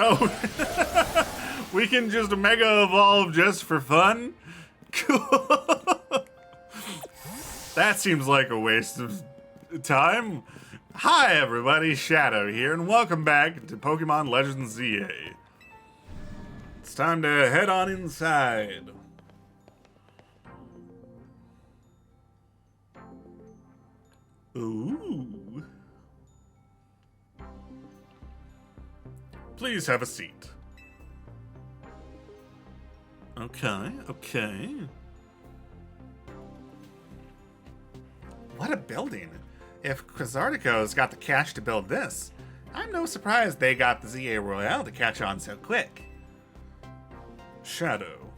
Oh, we can just Mega Evolve just for fun? Cool. That seems like a waste of time. Hi everybody, Shadow here, and welcome back to Pokemon Legends ZA. It's time to head on inside. Ooh. Please have a seat. Okay. What a building. If Quasartico's got the cash to build this, I'm no surprise they got the ZA Royale to catch on so quick. Shadow,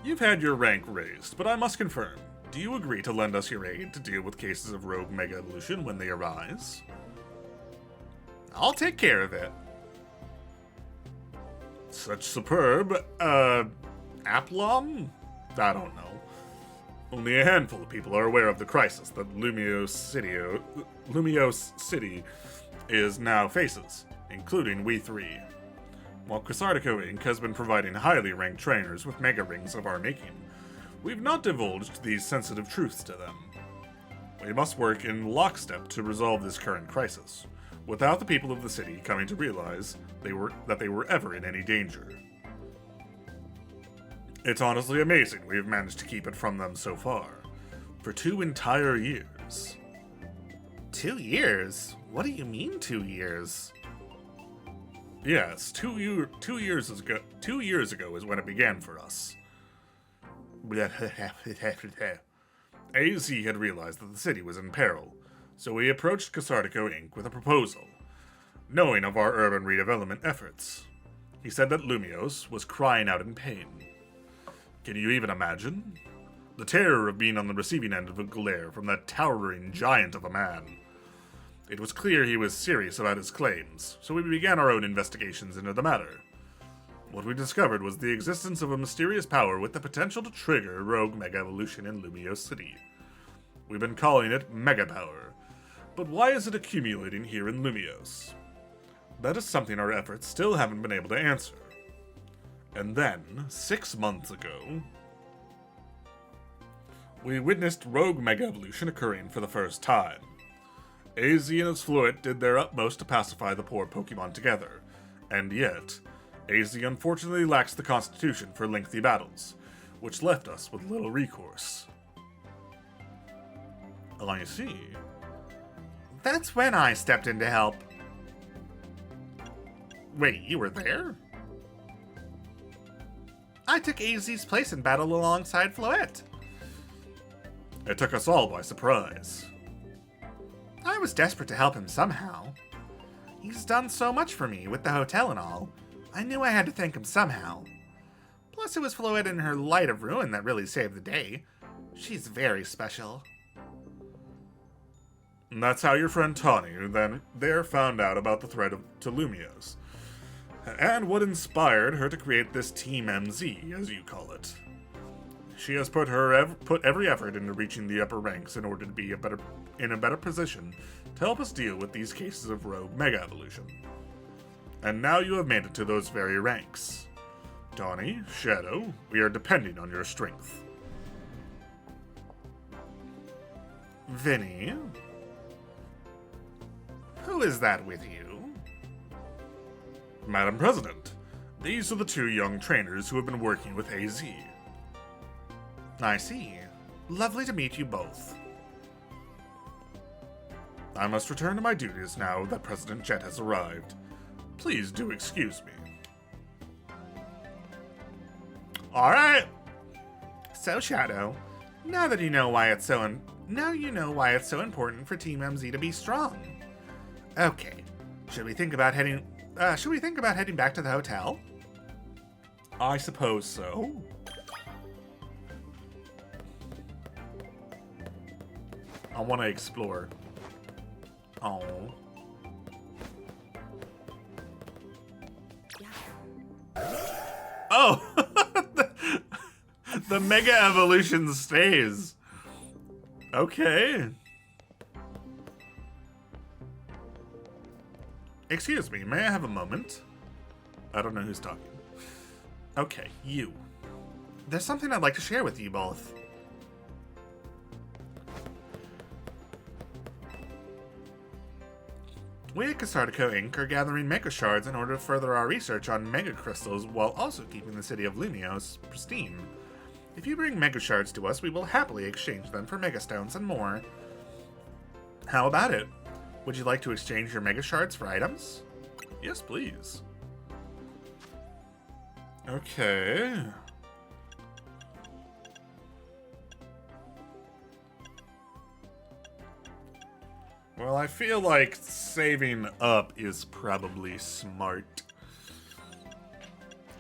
you've had your rank raised, but I must confirm, do you agree to lend us your aid to deal with cases of rogue Mega Evolution when they arise? I'll take care of it. Such superb, aplomb? I don't know. Only a handful of people are aware of the crisis that Lumiose City is now faces, including we three. While Quasartico Inc. has been providing highly ranked trainers with Mega Rings of our making, we've not divulged these sensitive truths to them. We must work in lockstep to resolve this current crisis, without the people of the city coming to realize that they were ever in any danger. It's honestly amazing we have managed to keep it from them so far. For 2 entire years. 2 years? What do you mean 2 years? Yes, 2 years ago. 2 years ago is when it began for us. AZ had realized that the city was in peril, so we approached Quasartico Inc. with a proposal. Knowing of our urban redevelopment efforts, he said that Lumiose was crying out in pain. Can you even imagine? The terror of being on the receiving end of a glare from that towering giant of a man. It was clear he was serious about his claims, so we began our own investigations into the matter. What we discovered was the existence of a mysterious power with the potential to trigger rogue Mega Evolution in Lumiose City. We've been calling it Mega Power, but why is it accumulating here in Lumiose? That is something our efforts still haven't been able to answer. And then, 6 months ago, we witnessed rogue Mega Evolution occurring for the first time. AZ and its Fluid did their utmost to pacify the poor Pokemon together, and yet, AZ unfortunately lacks the constitution for lengthy battles, which left us with little recourse. I see. That's when I stepped in to help. Wait, you were there? I took AZ's place in battle alongside Floette. It took us all by surprise. I was desperate to help him somehow. He's done so much for me with the hotel and all. I knew I had to thank him somehow. Plus it was Floette and her Light of Ruin that really saved the day. She's very special. And that's how your friend Tawny then found out about the threat to Lumiose. And what inspired her to create this Team MZ, as you call it. She has put every effort into reaching the upper ranks in order to be in a better position to help us deal with these cases of rogue Mega Evolution. And now you have made it to those very ranks. Donnie, Shadow, we are depending on your strength. Vinny? Who is that with you? Madam President, these are the 2 young trainers who have been working with AZ. I see. Lovely to meet you both. I must return to my duties now that President Jet has arrived. Please do excuse me. Alright! So, Shadow, now you know why it's so important for Team MZ to be strong. Okay, should we think about heading back to the hotel? I suppose so. I want to explore. Oh. Oh! The Mega Evolution stays. Okay. Excuse me, may I have a moment? I don't know who's talking. Okay, you. There's something I'd like to share with you both. We at Casardico Inc. are gathering Mega Shards in order to further our research on Mega Crystals while also keeping the city of Lumios pristine. If you bring Mega Shards to us, we will happily exchange them for Mega Stones and more. How about it? Would you like to exchange your Mega Shards for items? Yes, please. Okay. Well, I feel like saving up is probably smart.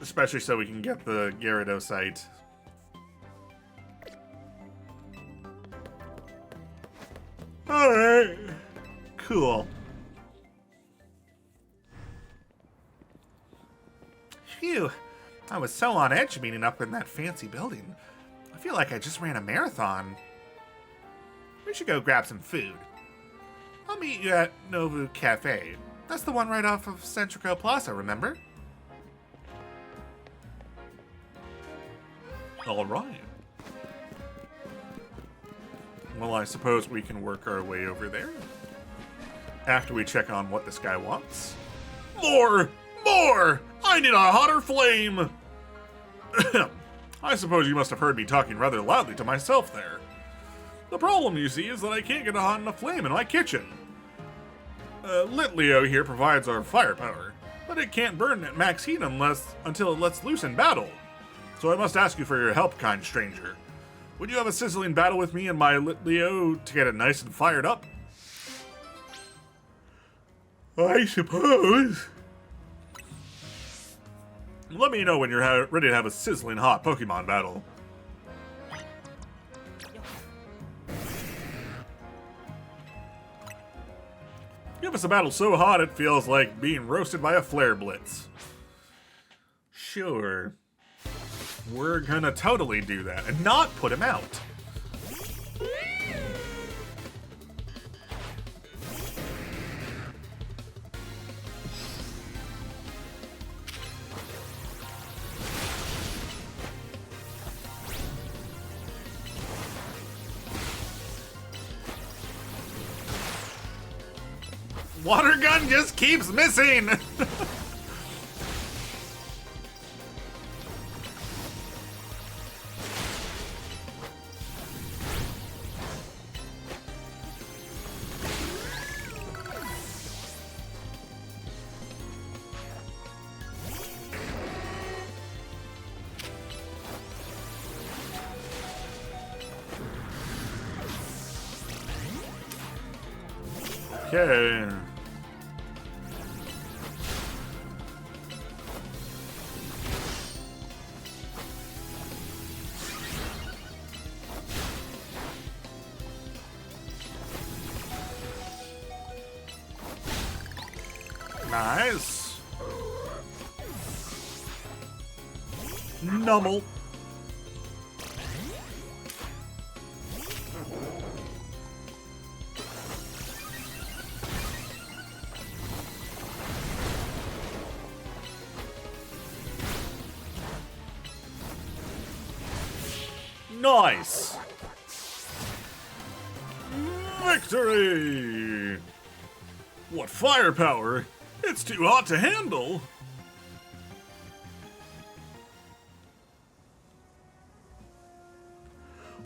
Especially so we can get the Gyarados. Alright. Cool. Phew. I was so on edge meeting up in that fancy building. I feel like I just ran a marathon. We should go grab some food. I'll meet you at Novu Cafe. That's the one right off of Centrico Plaza, remember? Alright. Well, I suppose we can work our way over there. After we check on what this guy wants. More! More! I need a hotter flame! I suppose you must have heard me talking rather loudly to myself there. The problem, you see, is that I can't get a hot enough flame in my kitchen. Litleo here provides our firepower, but it can't burn at max heat until it lets loose in battle. So I must ask you for your help, kind stranger. Would you have a sizzling battle with me and my Litleo to get it nice and fired up? I suppose. Let me know when you're ready to have a sizzling hot Pokemon battle. Give us a battle so hot it feels like being roasted by a flare blitz. Sure. We're gonna totally do that and not put him out. Water gun just keeps missing! Okay. Nice. Nummel. Nice. Victory! What firepower! It's too hot to handle!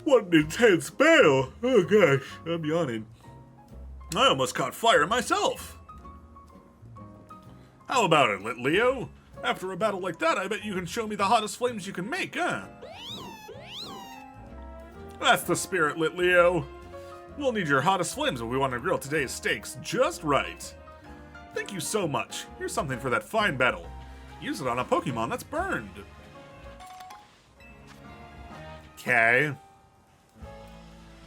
What an intense battle! Oh gosh, I'm yawning. I almost caught fire myself! How about it, Litleo? After a battle like that, I bet you can show me the hottest flames you can make, huh? That's the spirit, Litleo. We'll need your hottest flames if we want to grill today's steaks just right. Thank you so much. Here's something for that fine battle. Use it on a Pokemon that's burned. Okay.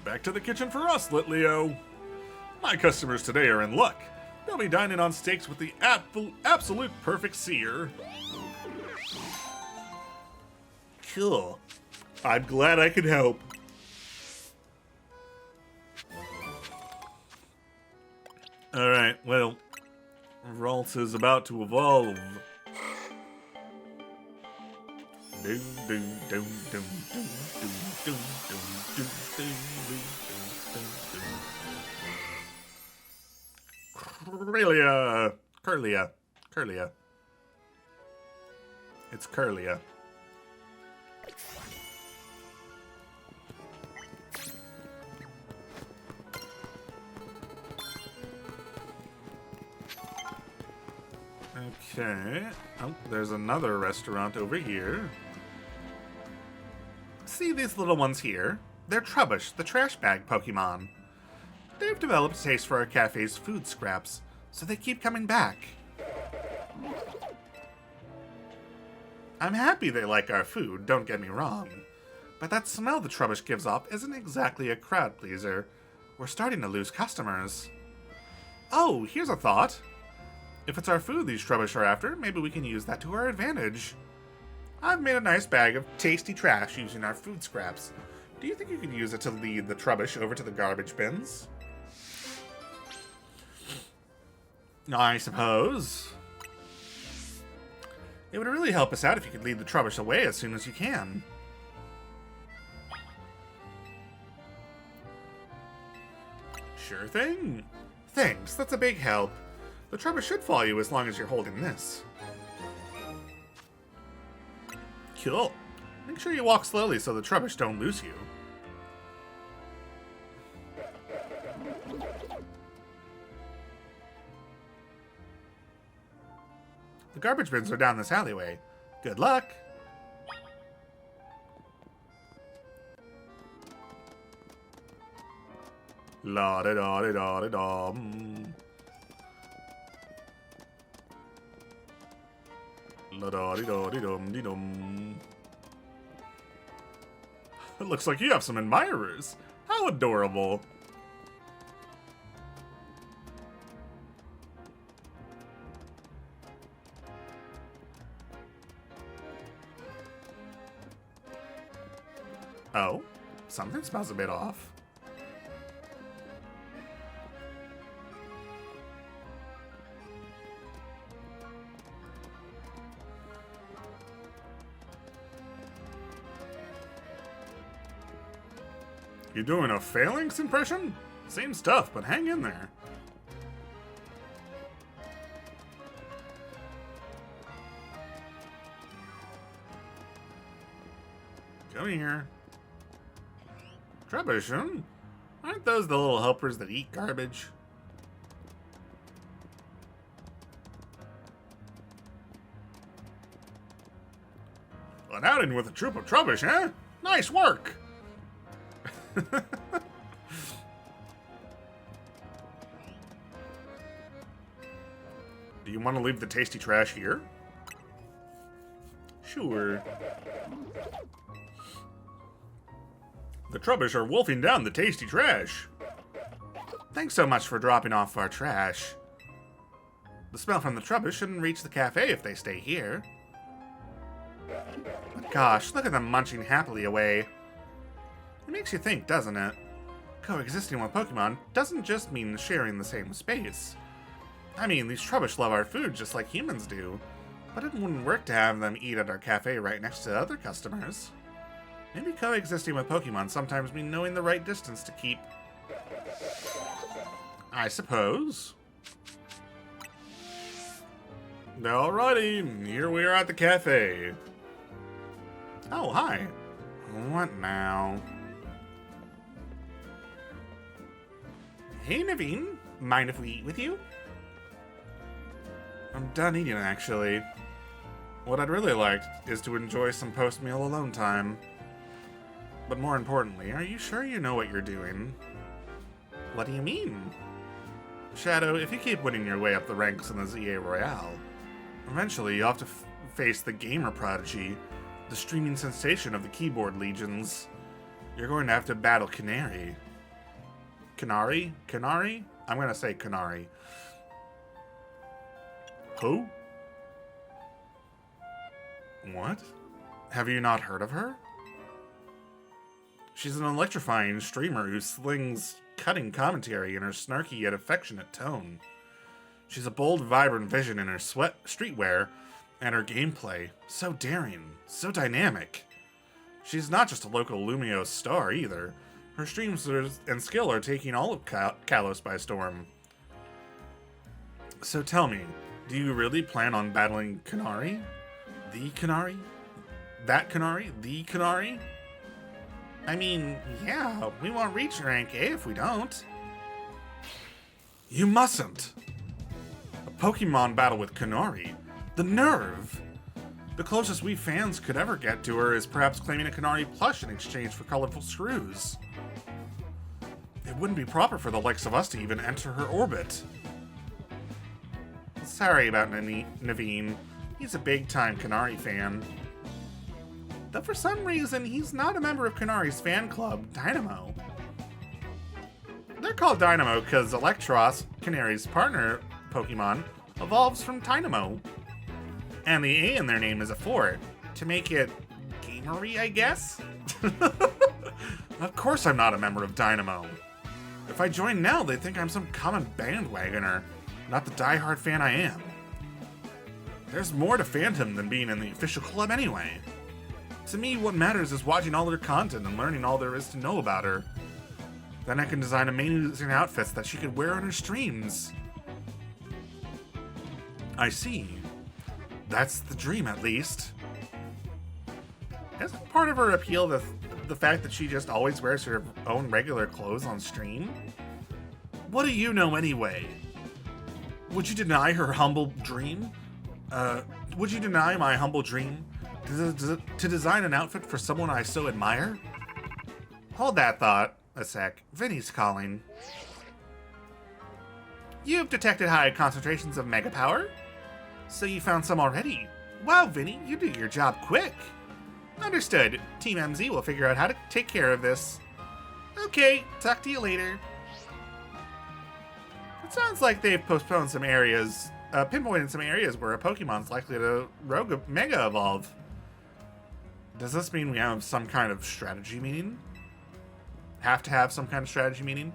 Back to the kitchen for us, Litleo. My customers today are in luck. They'll be dining on steaks with the absolute perfect sear. Cool. I'm glad I could help. Alright, well, Ralts is about to evolve. Doom, doom, doom, doom, doom, doom, doom, doom, doom, doom, doom, doom. Curlia. Curlia. Curlia. It's Curlia. Okay. Oh, there's another restaurant over here. See these little ones here? They're Trubbish, the trash bag Pokemon. They've developed a taste for our cafe's food scraps, so they keep coming back. I'm happy they like our food, don't get me wrong. But that smell the Trubbish gives off isn't exactly a crowd pleaser. We're starting to lose customers. Oh, here's a thought. If it's our food these Trubbish are after, maybe we can use that to our advantage. I've made a nice bag of tasty trash using our food scraps. Do you think you could use it to lead the Trubbish over to the garbage bins? I suppose. It would really help us out if you could lead the Trubbish away as soon as you can. Sure thing. Thanks, that's a big help. The Trubbish should follow you as long as you're holding this. Cool. Make sure you walk slowly so the Trubbish don't lose you. The garbage bins are down this alleyway. Good luck! La-da-da-da-da-da-dum. La-da-dee-da-dee-dum-dee-dum. It looks like you have some admirers. How adorable. Oh, something smells a bit off. You doing a phalanx impression? Seems tough, but hang in there. Come here. Trubbish, huh? Aren't those the little helpers that eat garbage? An outing with a troop of Trubbish, huh? Nice work! Do you want to leave the tasty trash here? Sure. The Trubbish are wolfing down the tasty trash. Thanks so much for dropping off our trash. The smell from the Trubbish shouldn't reach the cafe if they stay here. But gosh, look at them munching happily away. It makes you think, doesn't it? Coexisting with Pokemon doesn't just mean sharing the same space. I mean, these Trubbish love our food just like humans do, but it wouldn't work to have them eat at our cafe right next to other customers. Maybe coexisting with Pokemon sometimes means knowing the right distance to keep. I suppose. Alrighty, here we are at the cafe. Oh, hi. What now? Hey, Naveen. Mind if we eat with you? I'm done eating, actually. What I'd really like is to enjoy some post-meal alone time. But more importantly, are you sure you know what you're doing? What do you mean? Shadow, if you keep winning your way up the ranks in the ZA Royale, eventually you'll have to face the gamer prodigy, the streaming sensation of the keyboard legions. You're going to have to battle Canari. Canari? Canari? I'm going to say Canari. Who? What? Have you not heard of her? She's an electrifying streamer who slings cutting commentary in her snarky yet affectionate tone. She's a bold, vibrant vision in her streetwear And her gameplay, so daring, so dynamic. She's not just a local Lumiose star either. Her streams and skill are taking all of Kalos by storm. So tell me, do you really plan on battling Canari? The Canari? That Canari? The Canari? I mean, yeah, we won't reach rank A if we don't. You mustn't! A Pokemon battle with Canari? The nerve! The closest we fans could ever get to her is perhaps claiming a Canari plush in exchange for colorful screws. It wouldn't be proper for the likes of us to even enter her orbit. Sorry about Naveen. He's a big-time Canari fan. Though for some reason, he's not a member of Canari's fan club, Dynamo. They're called Dynamo because Electros, Canari's partner Pokemon, evolves from Dynamo. And the A in their name is a 4, to make it gamery, I guess? Of course I'm not a member of Dynamo. If I join now, they'd think I'm some common bandwagoner, not the diehard fan I am. There's more to fandom than being in the official club anyway. To me, what matters is watching all her content and learning all there is to know about her. Then I can design amazing outfits that she could wear on her streams. I see. That's the dream, at least. Isn't part of her appeal the fact that she just always wears her own regular clothes on stream? What do you know anyway? Would you deny her humble dream? Would you deny my humble dream? To design an outfit for someone I so admire? Hold that thought a sec. Vinny's calling. You've detected high concentrations of mega power? So you found some already? Wow, Vinny, you do your job quick. Understood. Team MZ will figure out how to take care of this. Okay, talk to you later. It sounds like they've postponed some areas, pinpointed some areas where a Pokemon's likely to Mega Evolve. Does this mean we have some kind of strategy meeting? Have to have some kind of strategy meeting?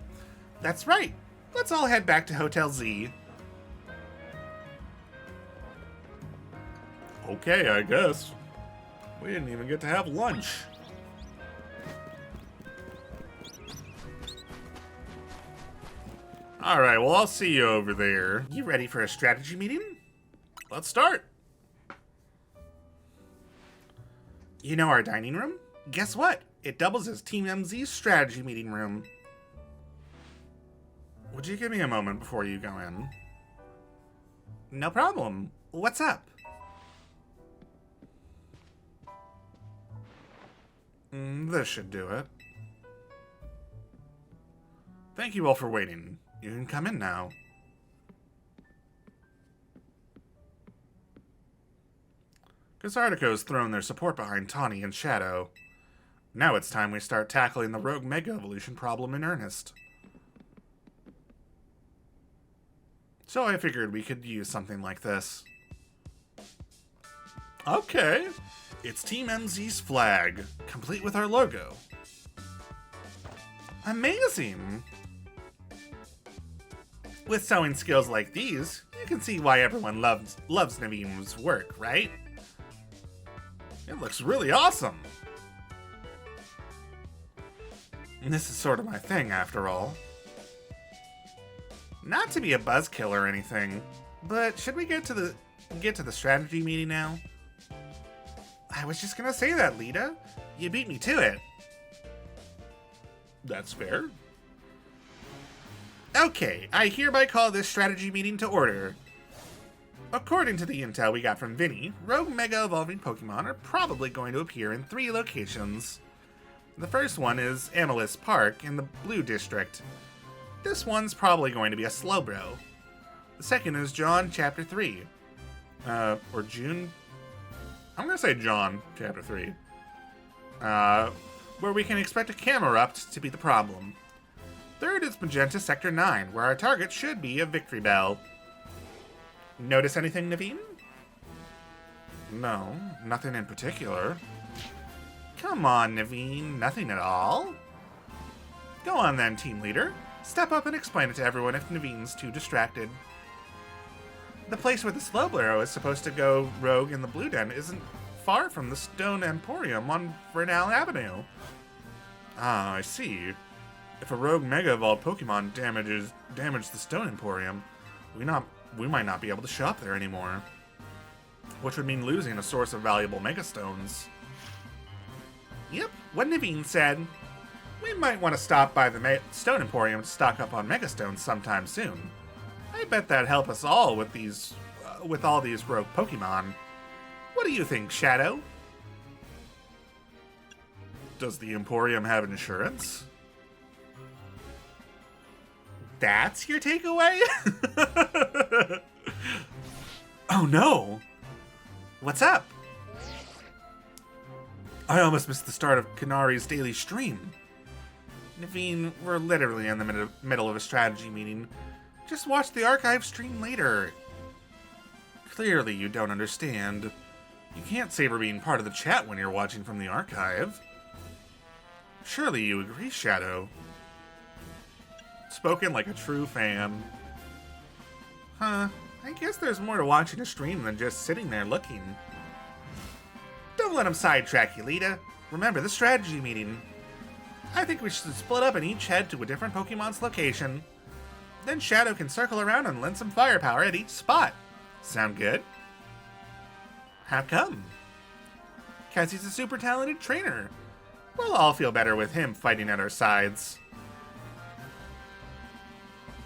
That's right. Let's all head back to Hotel Z. Okay, I guess. We didn't even get to have lunch. Alright, well, I'll see you over there. You ready for a strategy meeting? Let's start. You know our dining room? Guess what? It doubles as Team MZ's strategy meeting room. Would you give me a moment before you go in? No problem. What's up? This should do it. Thank you all for waiting. You can come in now. Kazardico's thrown their support behind Tawny and Shadow. Now it's time we start tackling the rogue Mega Evolution problem in earnest. So I figured we could use something like this. Okay. It's Team MZ's flag, complete with our logo. Amazing! With sewing skills like these, you can see why everyone loves Naveen's work, right? It looks really awesome! And this is sort of my thing, after all. Not to be a buzzkill or anything, but should we get to the strategy meeting now? I was just gonna say that, Lita. You beat me to it. That's fair. Okay, I hereby call this strategy meeting to order. According to the intel we got from Vinny, rogue Mega Evolving Pokemon are probably going to appear in 3 locations. The first one is Amethyst Park in the Blue District. This one's probably going to be a Slowbro. The second is John Chapter 3. Or June? I'm gonna say John Chapter 3. Where we can expect a Camerupt to be the problem. Third is Magenta Sector 9, where our target should be a Victory Bell. Notice anything, Naveen? No, nothing in particular. Come on, Naveen, nothing at all? Go on then, team leader. Step up and explain it to everyone if Naveen's too distracted. The place where the Slowbro is supposed to go rogue in the Blue Den isn't far from the Stone Emporium on Vernal Avenue. Ah, I see. If a rogue Mega Evolved Pokemon damage the Stone Emporium, we might not be able to shop there anymore. Which would mean losing a source of valuable Mega Stones. Yep, what Naveen said. We might want to stop by the Stone Emporium to stock up on Mega Stones sometime soon. I bet that'd help us all with all these rogue Pokemon. What do you think, Shadow? Does the Emporium have insurance? That's your takeaway? Oh no! What's up? I almost missed the start of Canari's daily stream. Naveen, we're literally in the middle of a strategy meeting. Just watch the archive stream later. Clearly you don't understand. You can't savor being part of the chat when you're watching from the archive. Surely you agree, Shadow. Spoken like a true fan. Huh, I guess there's more to watching a stream than just sitting there looking. Don't let him sidetrack you, Lita. Remember the strategy meeting. I think we should split up and each head to a different Pokemon's location. Then Shadow can circle around and lend some firepower at each spot. Sound good? How come? 'Cause he's a super talented trainer. We'll all feel better with him fighting at our sides.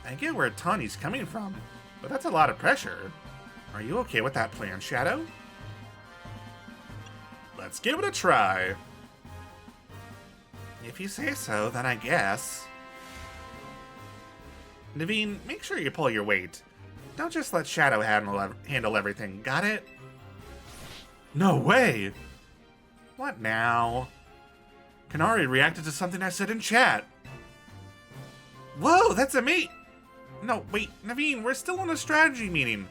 I get where Tawny's coming from, but that's a lot of pressure. Are you okay with that plan, Shadow? Let's give it a try. If you say so, then I guess. Naveen, make sure you pull your weight. Don't just let Shadow handle everything, got it? No way! What now? Canari reacted to something I said in chat. Whoa, that's amazing! No, wait, Naveen, we're still in a strategy meeting.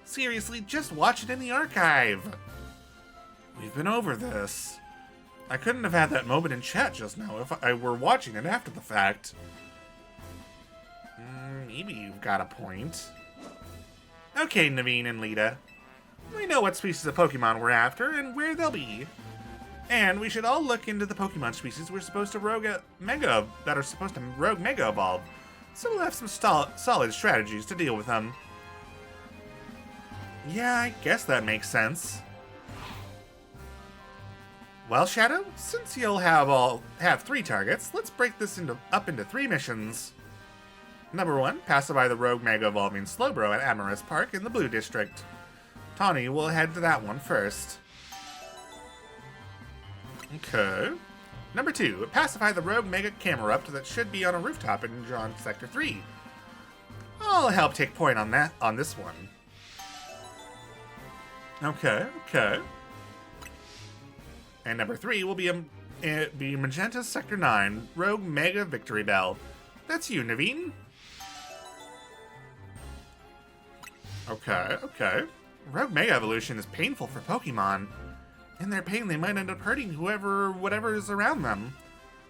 Seriously, just watch it in the archive. We've been over this. I couldn't have had that moment in chat just now if I were watching it after the fact. Maybe you've got a point. Okay, Naveen and Lita. We know what species of Pokemon we're after and where they'll be. And we should all look into the Pokemon species we're supposed to rogue Mega Evolve. So we'll have some solid strategies to deal with them. Yeah, I guess that makes sense. Well, Shadow, since you'll have 3 targets, let's break this up into 3 missions. Number 1, pacify the rogue Mega Evolving Slowbro at Amorous Park in the Blue District. Tawny will head to that one first. Okay. Number 2, pacify the rogue Mega Camerupt that should be on a rooftop in John Sector 3. I'll help take point on this one. Okay. And number 3 will be Magenta Sector 9, rogue Mega Victory Bell. That's you, Naveen. Okay. Rogue Mega Evolution is painful for Pokemon. In their pain, they might end up hurting whatever is around them.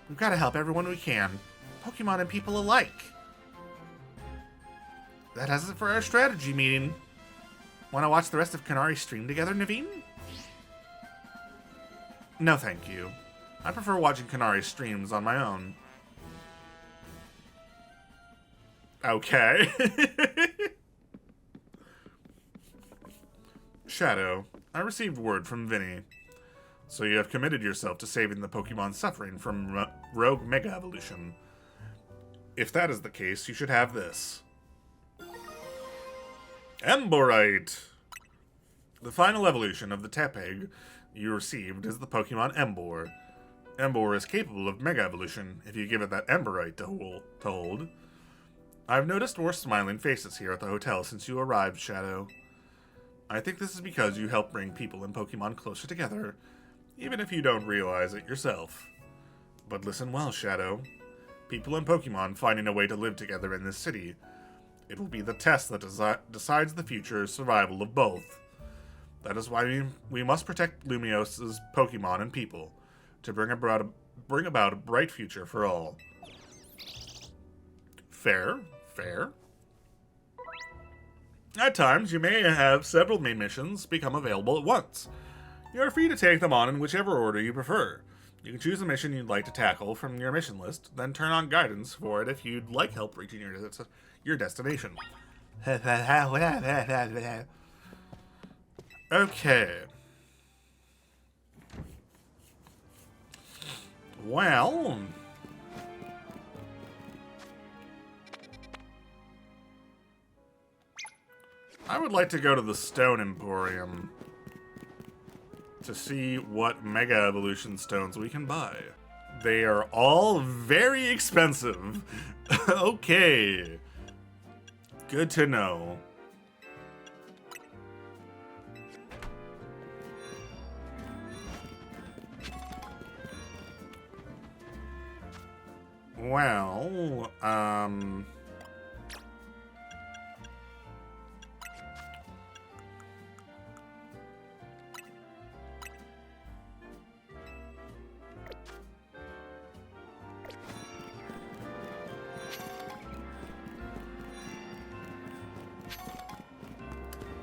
We've got to help everyone we can, Pokemon and people alike. That does it for our strategy meeting. Want to watch the rest of Canari's stream together, Naveen? No, thank you. I prefer watching Canari's streams on my own. Okay. Shadow, I received word from Vinny. So you have committed yourself to saving the Pokemon suffering from rogue Mega Evolution. If that is the case, you should have this. Emborite! The final evolution of the Tepig you received is the Pokemon Embor. Embor is capable of Mega Evolution if you give it that Emborite to hold. I've noticed more smiling faces here at the hotel since you arrived, Shadow. I think this is because you help bring people and Pokemon closer together, even if you don't realize it yourself. But listen well, Shadow. People and Pokemon finding a way to live together in this city. It will be the test that decides the future survival of both. That is why we must protect Lumios's Pokemon and people, to bring about a bright future for all. Fair. At times, you may have several main missions become available at once. You are free to take them on in whichever order you prefer. You can choose a mission you'd like to tackle from your mission list, then turn on guidance for it if you'd like help reaching your destination. Okay. Well... I would like to go to the Stone Emporium to see what Mega Evolution stones we can buy. They are all very expensive. Okay. Good to know. Well,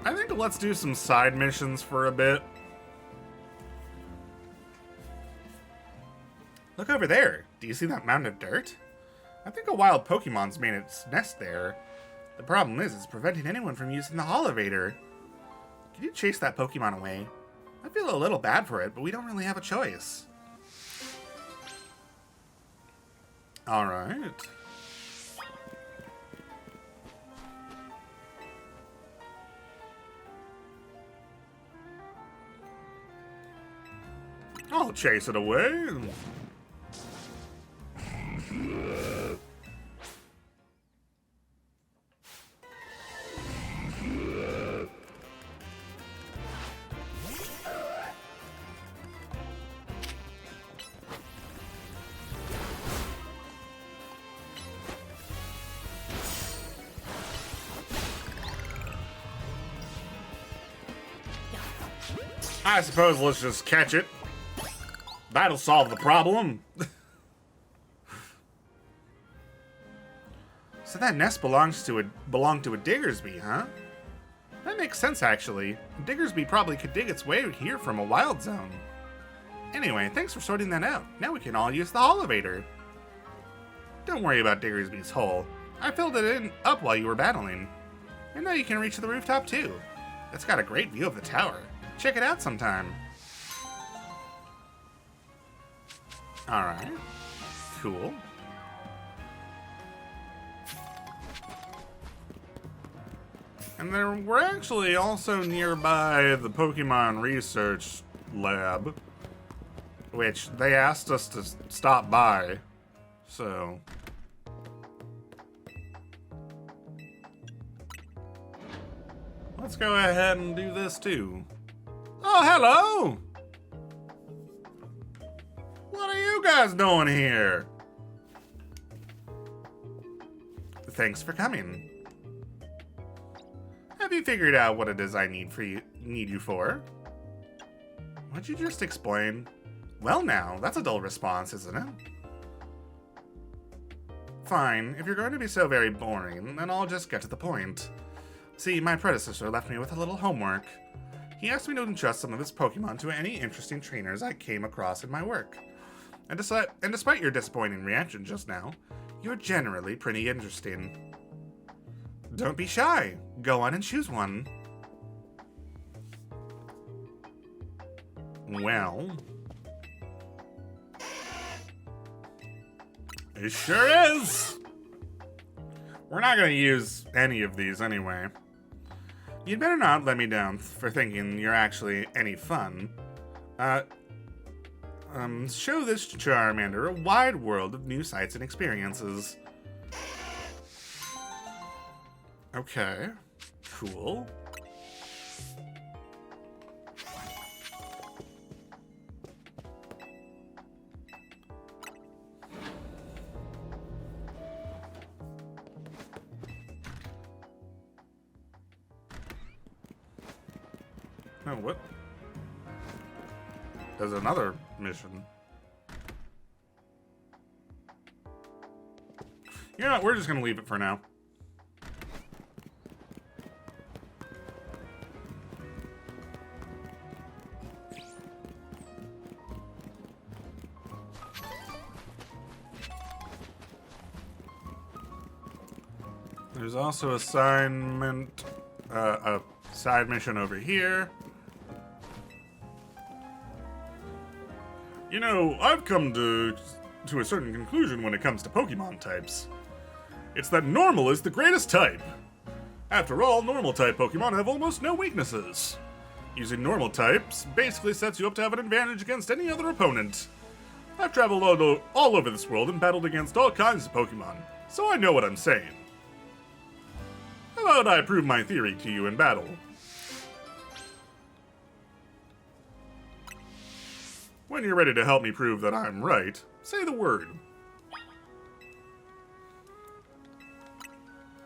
I think let's do some side missions for a bit. Look over there. Do you see that mountain of dirt? I think a wild Pokemon's made its nest there. The problem is, it's preventing anyone from using the Holovator. Can you chase that Pokemon away? I feel a little bad for it, but we don't really have a choice. Alright. I'll chase it away. I suppose let's just catch it. That'll solve the problem. So that nest belonged to a Diggersby, huh? That makes sense, actually. Diggersby probably could dig its way here from a wild zone. Anyway, thanks for sorting that out. Now we can all use the Holovator. Don't worry about Diggersby's hole. I filled it up while you were battling. And now you can reach the rooftop, too. It's got a great view of the tower. Check it out sometime. Alright. Cool. And then we're actually also nearby the Pokemon Research Lab, which they asked us to stop by, so... let's go ahead and do this too. Oh, hello! What are you guys doing here? Thanks for coming. Have you figured out what it is I need you for? What'd you just explain? Well now, that's a dull response, isn't it? Fine, if you're going to be so very boring, then I'll just get to the point. See, my predecessor left me with a little homework. He asked me to entrust some of his Pokemon to any interesting trainers I came across in my work. And despite your disappointing reaction just now, you're generally pretty interesting. Don't be shy. Go on and choose one. Well... it sure is! We're not going to use any of these anyway. You'd better not let me down for thinking you're actually any fun. Show this Charmander a wide world of new sights and experiences. Okay, cool. Oh, what? There's another mission. You know what, we're just gonna leave it for now. There's also a side mission over here. You know, I've come to a certain conclusion when it comes to Pokemon types. It's that normal is the greatest type. After all, normal type Pokemon have almost no weaknesses. Using normal types basically sets you up to have an advantage against any other opponent. I've traveled all over this world and battled against all kinds of Pokemon, so I know what I'm saying. How about I prove my theory to you in battle? When you're ready to help me prove that I'm right, say the word.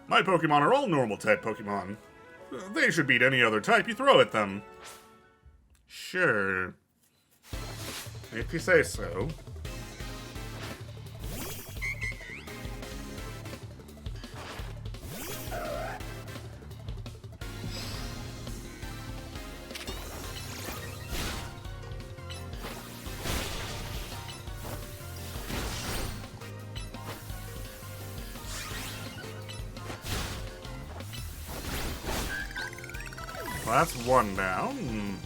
My Pokemon are all normal type Pokemon. They should beat any other type you throw at them. Sure. If you say so. Well, that's one down.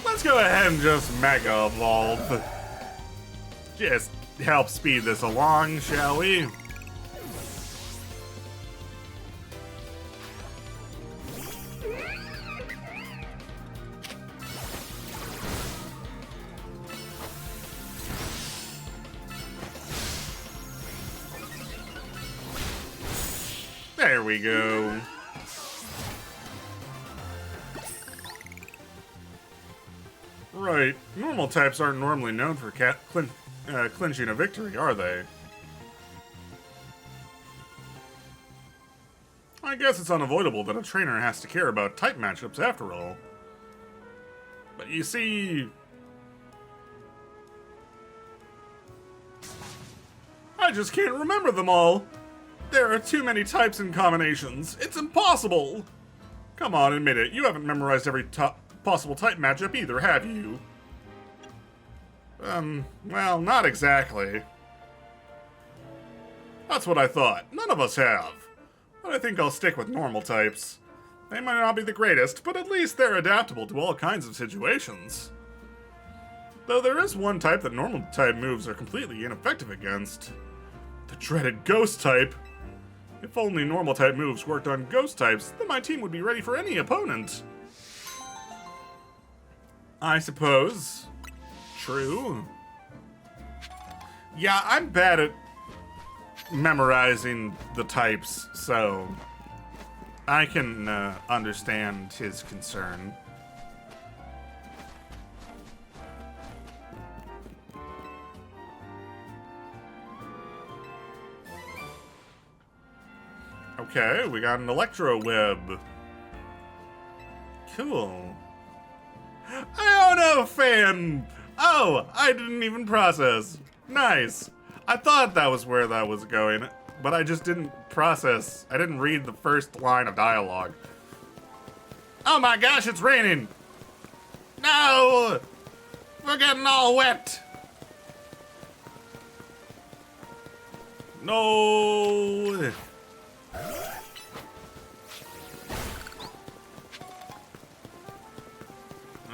Let's go ahead and just Mega Evolve. Just help speed this along, shall we? There we go. Right. Normal types aren't normally known for clinching a victory, are they? I guess it's unavoidable that a trainer has to care about type matchups after all. But you see... I just can't remember them all. There are too many types and combinations. It's impossible! Come on, admit it. You haven't memorized every possible type matchup either, have you? Well, not exactly. That's what I thought. None of us have. But I think I'll stick with normal types. They might not be the greatest, but at least they're adaptable to all kinds of situations. Though there is one type that normal type moves are completely ineffective against. The dreaded ghost type. If only normal type moves worked on ghost types, then my team would be ready for any opponent. I suppose. True. Yeah, I'm bad at memorizing the types, so I can understand his concern. Okay, we got an Electro Web. Cool. Iono fan! Oh, I didn't even process. Nice. I thought that was where that was going, but I just didn't process. I didn't read the first line of dialogue. Oh my gosh, it's raining! No! We're getting all wet! No!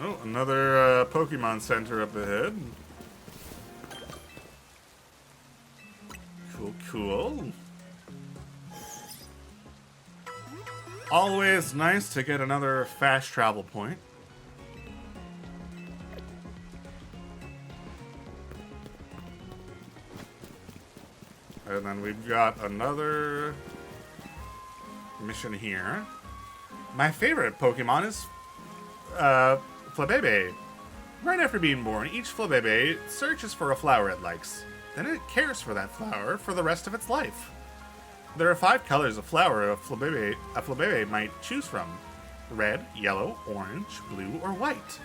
Oh, another Pokemon Center up ahead. Cool, cool. Always nice to get another fast travel point. And then we've got another mission here. My favorite Pokemon is Flabebe. Right after being born, each Flabebe searches for a flower it likes. Then it cares for that flower for the rest of its life. There are 5 colors of flower a Flabebe might choose from. Red, yellow, orange, blue, or white.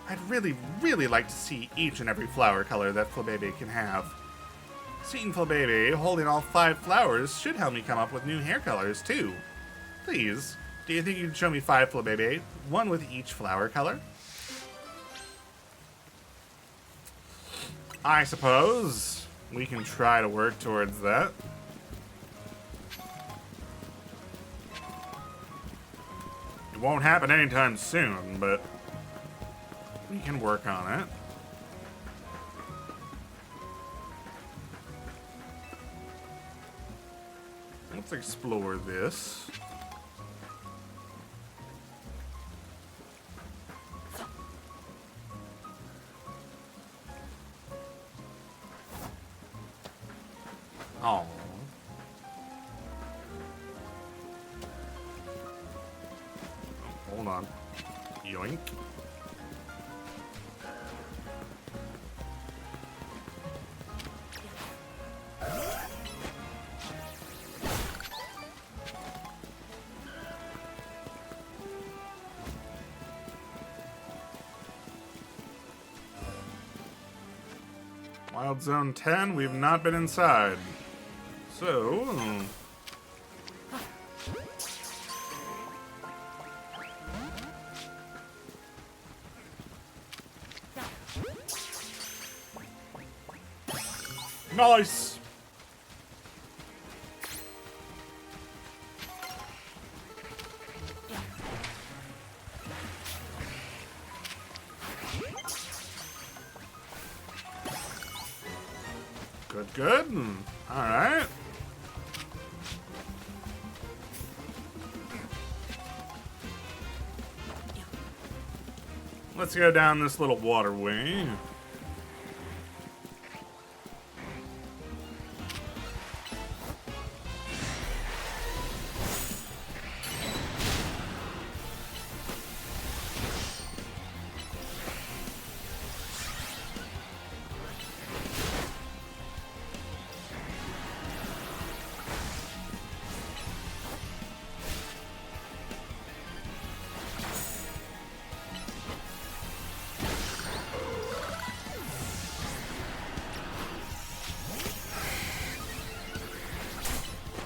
I'd really, really like to see each and every flower color that Flabebe can have. Seeing Flabebe holding all 5 flowers should help me come up with new hair colors, too. Please, do you think you could show me 5 Flabebe, one with each flower color? I suppose we can try to work towards that. It won't happen anytime soon, but we can work on it. Let's explore this. Oh. Hold on. Yoink. Wild Zone 10, we've not been inside. So... Nice! Good, good. Alright. Let's go down this little waterway.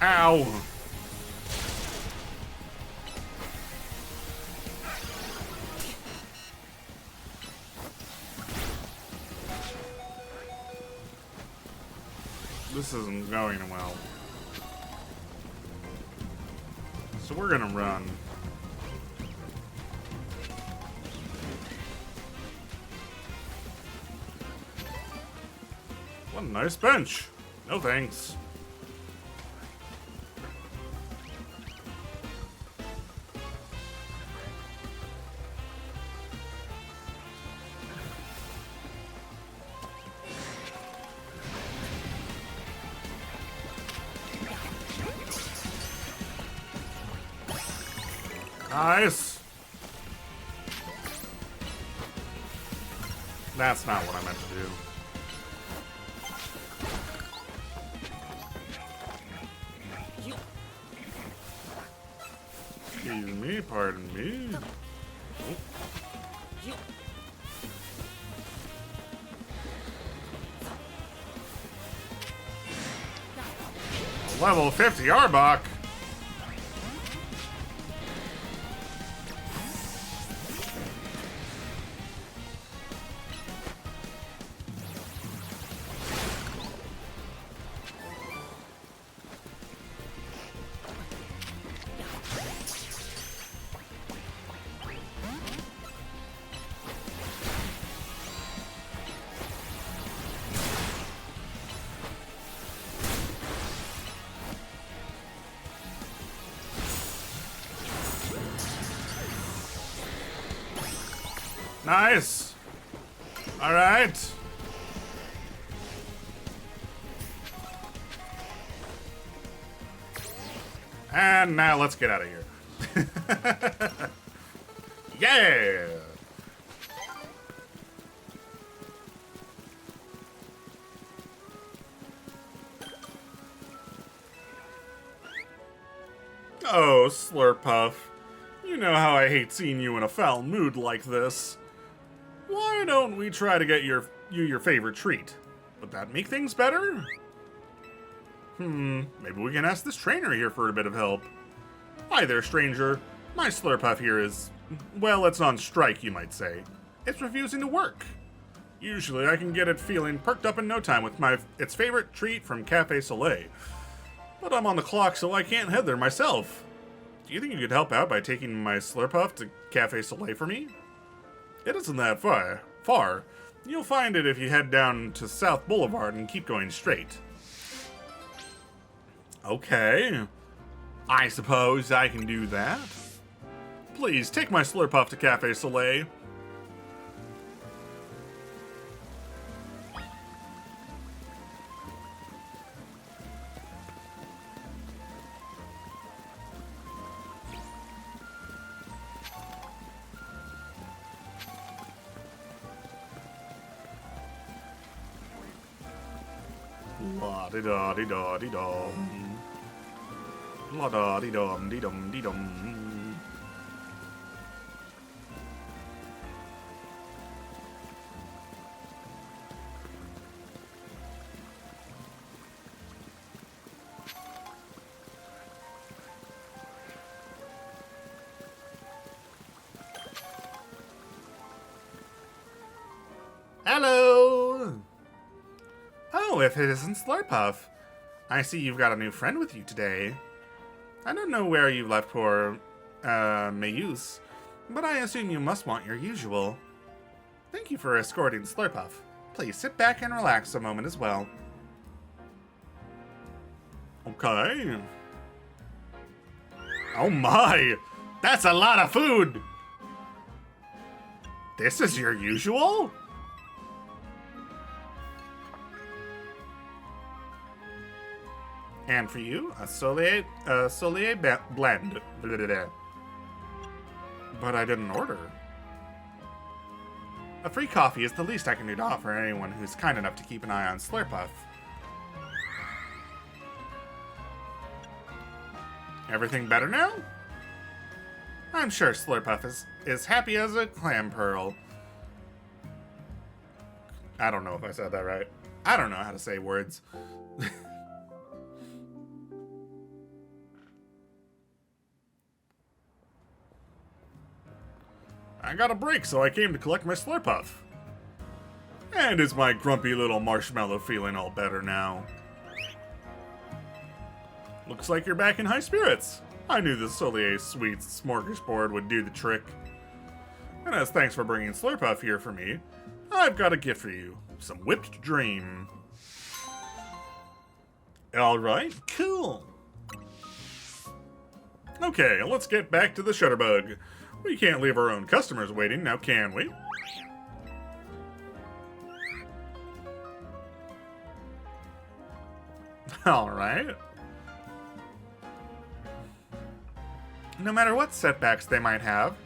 Ow! This isn't going well. So we're gonna run. What a nice bench. No thanks. Nice. That's not what I meant to do. Excuse me, pardon me. Oh. Level 50 Arbok. Nice. All right. And now let's get out of here. Yeah. Oh, Slurpuff. You know how I hate seeing you in a foul mood like this. Why don't we try to get you your favorite treat? Would that make things better? Maybe we can ask this trainer here for a bit of help. Hi there, stranger. My Slurpuff here is, well, it's on strike, you might say. It's refusing to work. Usually I can get it feeling perked up in no time with its favorite treat from Cafe Soleil. But I'm on the clock, so I can't head there myself. Do you think you could help out by taking my Slurpuff to Cafe Soleil for me? It isn't that far. You'll find it if you head down to South Boulevard and keep going straight. Okay. I suppose I can do that. Please, take my Slurpuff to Cafe Soleil. La-di-da-di-da-di-dum. La-da-di-dum-di-dum-di-dum. Hello! Oh, if it isn't Slurpuff. I see you've got a new friend with you today. I don't know where you left poor, Mayus, but I assume you must want your usual. Thank you for escorting Slurpuff. Please sit back and relax a moment as well. Okay. Oh my! That's a lot of food! This is your usual? And for you, a Soleil blend. Blah, blah, blah. But I didn't order. A free coffee is the least I can do to offer anyone who's kind enough to keep an eye on Slurpuff. Everything better now? I'm sure Slurpuff is happy as a clam pearl. I don't know if I said that right. I don't know how to say words. I got a break, so I came to collect my Slurpuff. And is my grumpy little marshmallow feeling all better now? Looks like you're back in high spirits. I knew the Soleil Sweets smorgasbord would do the trick. And as thanks for bringing Slurpuff here for me, I've got a gift for you. Some whipped dream. Alright, cool. Okay, let's get back to the Shutterbug. We can't leave our own customers waiting, now can we? Alright. No matter what setbacks they might have,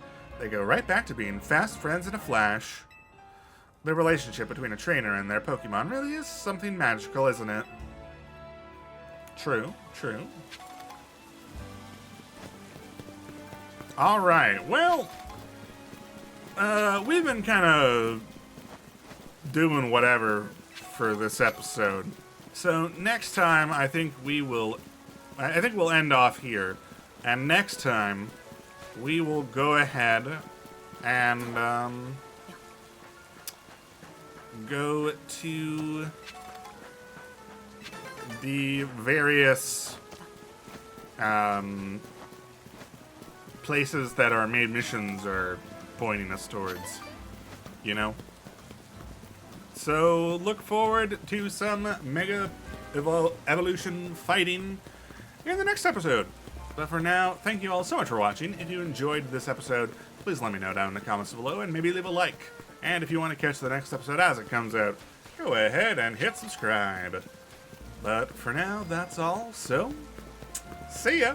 they go right back to being fast friends in a flash. The relationship between a trainer and their Pokemon really is something magical, isn't it? True, true. Alright, well, we've been kind of doing whatever for this episode. So next time, I think we'll end off here. And next time, we will go ahead and go to the various places that our main missions are pointing us towards, you know? So look forward to some Mega Evolution fighting in the next episode. But for now, thank you all so much for watching. If you enjoyed this episode, please let me know down in the comments below and maybe leave a like. And if you want to catch the next episode as it comes out, go ahead and hit subscribe. But for now, that's all, so see ya!